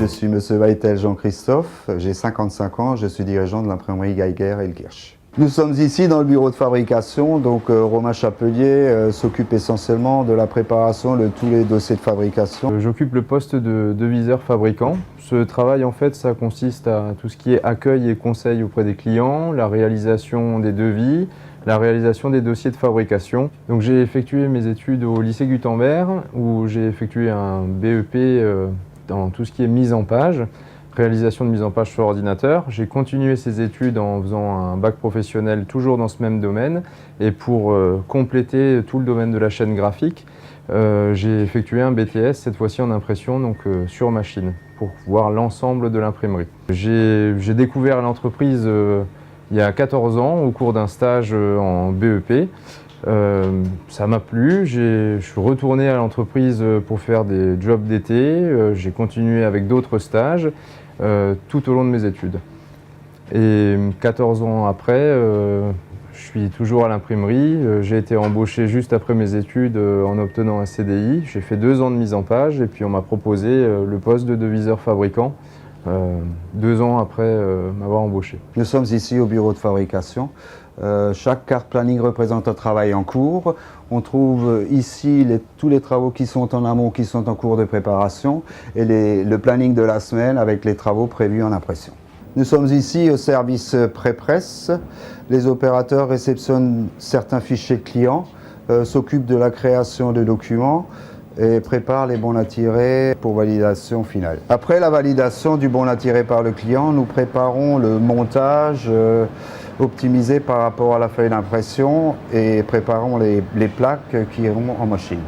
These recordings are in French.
Je suis M. Weitel Jean-Christophe, j'ai 55 ans, je suis dirigeant de l'imprimerie Geiger Elkirch. Nous sommes ici dans le bureau de fabrication, donc Romain Chapelier s'occupe essentiellement de la préparation de tous les dossiers de fabrication. J'occupe le poste de deviseur fabricant. Ce travail, en fait, ça consiste à tout ce qui est accueil et conseil auprès des clients, la réalisation des devis, la réalisation des dossiers de fabrication. Donc j'ai effectué mes études au lycée Gutenberg, où j'ai effectué un BEP dans tout ce qui est mise en page, réalisation de mise en page sur ordinateur. J'ai continué ces études en faisant un bac professionnel toujours dans ce même domaine. Et pour compléter tout le domaine de la chaîne graphique, j'ai effectué un BTS, cette fois-ci en impression, donc sur machine, pour voir l'ensemble de l'imprimerie. J'ai découvert l'entreprise il y a 14 ans au cours d'un stage en BEP. Ça m'a plu, je suis retourné à l'entreprise pour faire des jobs d'été, j'ai continué avec d'autres stages tout au long de mes études. Et 14 ans après, je suis toujours à l'imprimerie, j'ai été embauché juste après mes études en obtenant un CDI. J'ai fait 2 ans de mise en page et puis on m'a proposé le poste de deviseur fabricant 2 ans après m'avoir embauché. Nous sommes ici au bureau de fabrication. Chaque carte planning représente un travail en cours. On trouve ici tous les travaux qui sont en amont, qui sont en cours de préparation, et le planning de la semaine avec les travaux prévus en impression. Nous sommes ici au service pré-presse. Les opérateurs réceptionnent certains fichiers clients, s'occupent de la création de documents et préparent les bons à tirer pour validation finale. Après la validation du bon à tirer par le client, nous préparons le montage optimisé par rapport à la feuille d'impression et préparons les plaques qui iront en machine.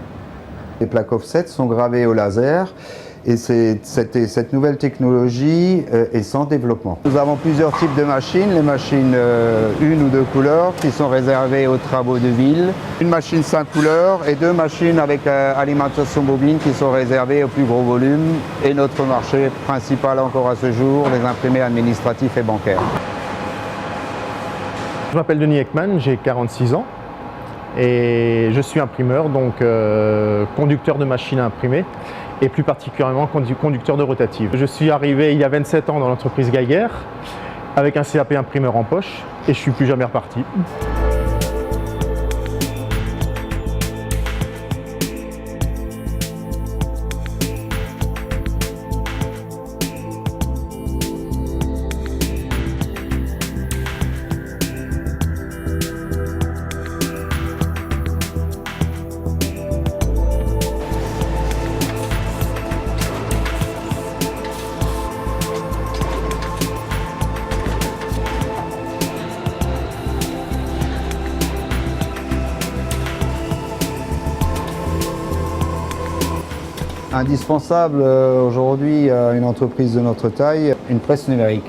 Les plaques offset sont gravées au laser et cette nouvelle technologie est sans développement. Nous avons plusieurs types de machines, les machines 1 ou 2 couleurs qui sont réservées aux travaux de ville, une machine 5 couleurs et 2 machines avec alimentation bobine qui sont réservées au plus gros volume, et notre marché principal encore à ce jour, les imprimés administratifs et bancaires. Je m'appelle Denis Ekman, j'ai 46 ans et je suis imprimeur, donc conducteur de machines à imprimer et plus particulièrement conducteur de rotative. Je suis arrivé il y a 27 ans dans l'entreprise Geiger avec un CAP imprimeur en poche et je suis plus jamais reparti. Indispensable aujourd'hui à une entreprise de notre taille, une presse numérique.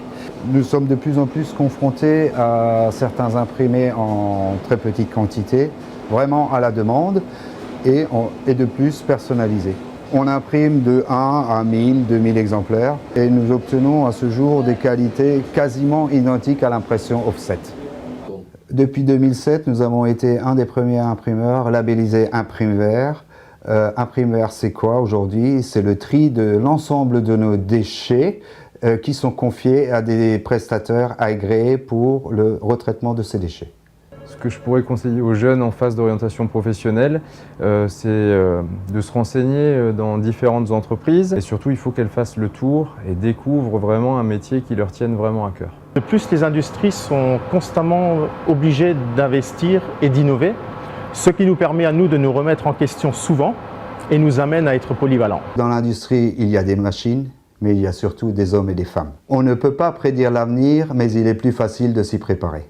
Nous sommes de plus en plus confrontés à certains imprimés en très petite quantité, vraiment à la demande et de plus personnalisés. On imprime de 1 à 1000, 2000 exemplaires et nous obtenons à ce jour des qualités quasiment identiques à l'impression offset. Depuis 2007, nous avons été un des premiers imprimeurs labellisés ImprimeVert. ImprimeVert, c'est quoi aujourd'hui? C'est le tri de l'ensemble de nos déchets qui sont confiés à des prestataires agréés pour le retraitement de ces déchets. Ce que je pourrais conseiller aux jeunes en phase d'orientation professionnelle, c'est de se renseigner dans différentes entreprises et surtout il faut qu'elles fassent le tour et découvrent vraiment un métier qui leur tienne vraiment à cœur. De plus, les industries sont constamment obligées d'investir et d'innover, ce qui nous permet à nous de nous remettre en question souvent et nous amène à être polyvalents. Dans l'industrie, il y a des machines, mais il y a surtout des hommes et des femmes. On ne peut pas prédire l'avenir, mais il est plus facile de s'y préparer.